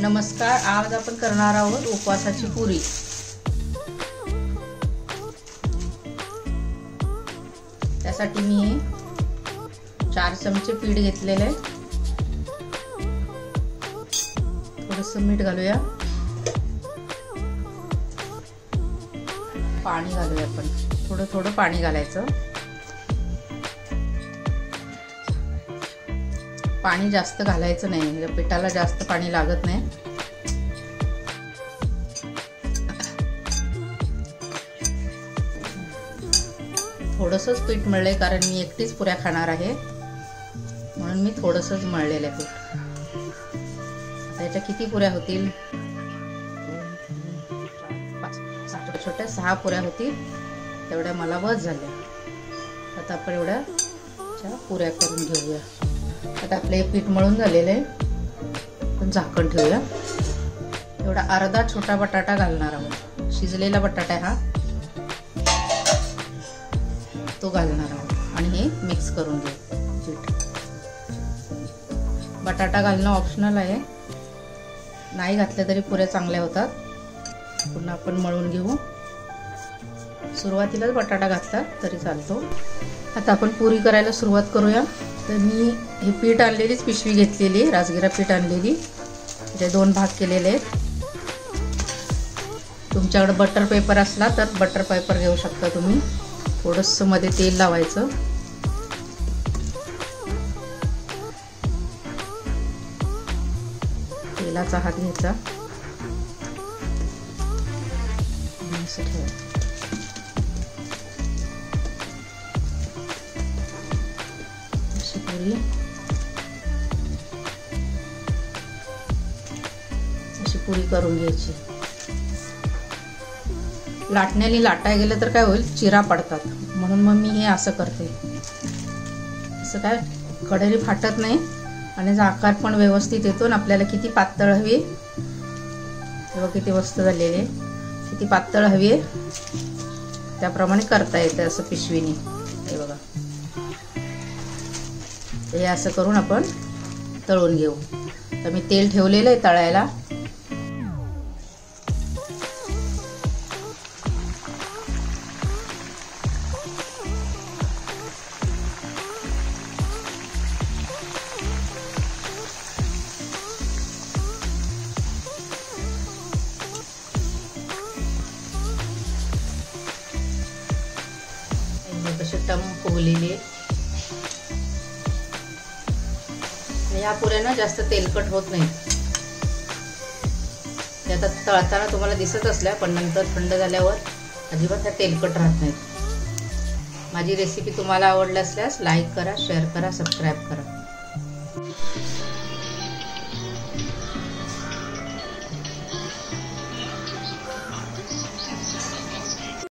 नमस्कार, आज आपण करणार आहोत उपवासाची पुरी। त्यासाठी मी 4 चमचे पीठ घेतलेले आहे। थोडंसं मीठ घालूया, पाणी घालूया। आपण थोडं थोडं पाणी घालायचं। पाणी जास्त घालायचं नाही, म्हणजे पिठाला जास्त पाणी लागत नाही। थोडंसंच पीठ मळलंय, कारण मी एकटीच पुऱ्या खाणार आहे, म्हणून मी थोडंसंच मळलेलं आहे पीठ। आता याच्या किती पुऱ्या होतील? छोट्या 6 पुऱ्या होतील, तेवढ्या मला बस झाल्या। आता आपण एवढ्या पुऱ्या करून घेऊया। आता आपले पीठ मळून झालेले आहे, पण झाकण ठेवूया। एवढा अर्धा छोटा बटाटा घालणार आहोत, शिजलेला बटाटा हा, तो घालणार आहोत आणि हे मिक्स करून घेऊ पीठ। बटाटा घालणं ऑप्शनल आहे, नाही घातलं तरी पुऱ्या चांगल्या होतात। पुन्हा आपण मळून घेऊ। सुरुवातीलाच बटाटा घातला तरी चालतो। आता आपण पुरी करायला सुरुवात करूया। तर मी हे पीठ आणलेलीच पिशवी घेतलेली, राजगिरा पीठ आणलेली, त्याचे 2 भाग केलेले आहेत। तुमच्याकडे बटर पेपर असला तर बटर पेपर घेऊ शकता तुम्ही। थोडंसं मध्ये तेल लावायचं। तेलाचा हात घ्यायचा, असं ठेवायचं। अशी पुरी करून घ्यायची। लाटण्याने लाटाय गेलं तर काय होईल, चिरा पडतात, म्हणून मग मी हे असं करते। असं काय कडेने फाटत नाही आणि आकार पण व्यवस्थित येतो। आणि आपल्याला किती पातळ हवी, तेव्हा किती मस्त झालेले, किती पातळ हवी त्याप्रमाणे करता येतं असं पिशवीने। हे बघा, हे असं करून आपण तळून घेऊ। तर मी तेल ठेवलेलं आहे तळायला। कसे टम फुगलेले। या पुऱ्या जास्त तेलकट होत नाही। ते आता तळताना तुम्हाला दिसत असल्या, पण नंतर थंड झाल्यावर अजिबात त्या तेलकट राहत नाहीत। माझी रेसिपी तुम्हाला आवडली असल्यास लाईक करा, शेअर करा, सबस्क्राईब करा।